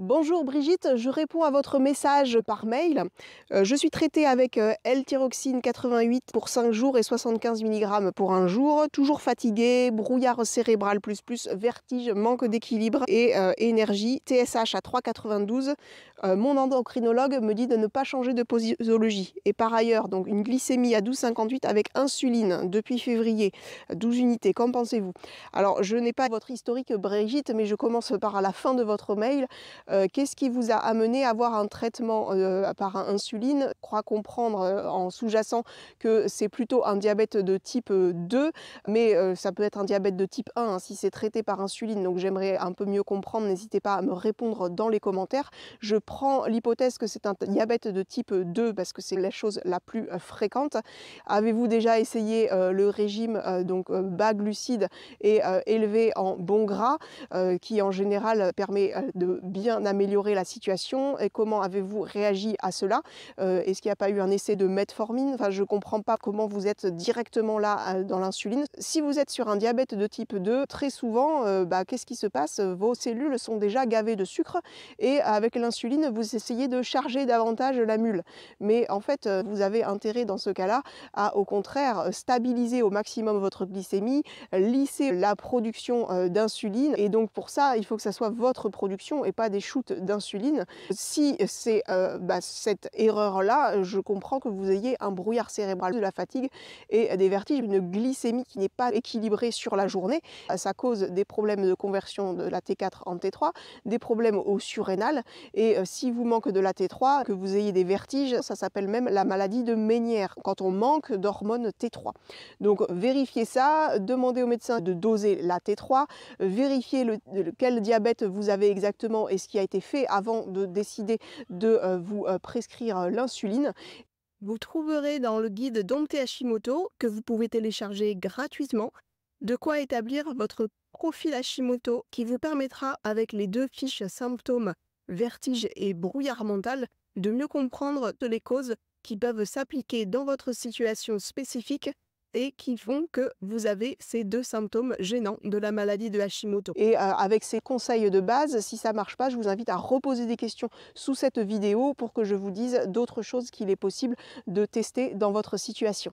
Bonjour Brigitte, je réponds à votre message par mail. Je suis traitée avec L-thyroxine 88 pour 5 jours et 75 mg pour un jour. Toujours fatiguée, brouillard cérébral vertige, manque d'équilibre et énergie. TSH à 3,92. Mon endocrinologue me dit de ne pas changer de posologie. Et par ailleurs, donc une glycémie à 12,58 avec insuline depuis février, 12 unités. Qu'en pensez-vous? Alors, je n'ai pas votre historique Brigitte, mais je commence par la fin de votre mail. Qu'est-ce qui vous a amené à avoir un traitement par insuline? Je crois comprendre en sous-jacent que c'est plutôt un diabète de type 2, mais ça peut être un diabète de type 1 hein, si c'est traité par insuline. Donc j'aimerais un peu mieux comprendre, n'hésitez pas à me répondre dans les commentaires. Je prends l'hypothèse que c'est un diabète de type 2 parce que c'est la chose la plus fréquente. Avez-vous déjà essayé le régime bas glucides et élevé en bons gras qui en général permet de bien améliorer la situation? Et comment avez-vous réagi à cela? Est-ce qu'il n'y a pas eu un essai de metformine? Enfin, je ne comprends pas comment vous êtes directement là dans l'insuline. Si vous êtes sur un diabète de type 2, très souvent, qu'est-ce qui se passe? Vos cellules sont déjà gavées de sucre et avec l'insuline, vous essayez de charger davantage la mule. Mais en fait, vous avez intérêt dans ce cas-là à, au contraire, stabiliser au maximum votre glycémie, lisser la production d'insuline. Et donc pour ça, il faut que ça soit votre production et pas des shoots d'insuline. Si c'est cette erreur-là, je comprends que vous ayez un brouillard cérébral, de la fatigue et des vertiges, une glycémie qui n'est pas équilibrée sur la journée. Ça cause des problèmes de conversion de la T4 en T3, des problèmes au surrénal. Et si vous manquez de la T3, que vous ayez des vertiges, ça s'appelle même la maladie de Ménière, quand on manque d'hormone T3. Donc vérifiez ça, demandez au médecin de doser la T3, vérifiez quel diabète vous avez exactement et ce qui a été fait avant de décider de vous prescrire l'insuline. Vous trouverez dans le guide Dompter Hashimoto, que vous pouvez télécharger gratuitement, de quoi établir votre profil Hashimoto qui vous permettra, avec les deux fiches symptômes, vertige et brouillard mental, de mieux comprendre les causes qui peuvent s'appliquer dans votre situation spécifique et qui font que vous avez ces deux symptômes gênants de la maladie de Hashimoto. Et avec ces conseils de base, si ça ne marche pas, je vous invite à reposer des questions sous cette vidéo pour que je vous dise d'autres choses qu'il est possible de tester dans votre situation.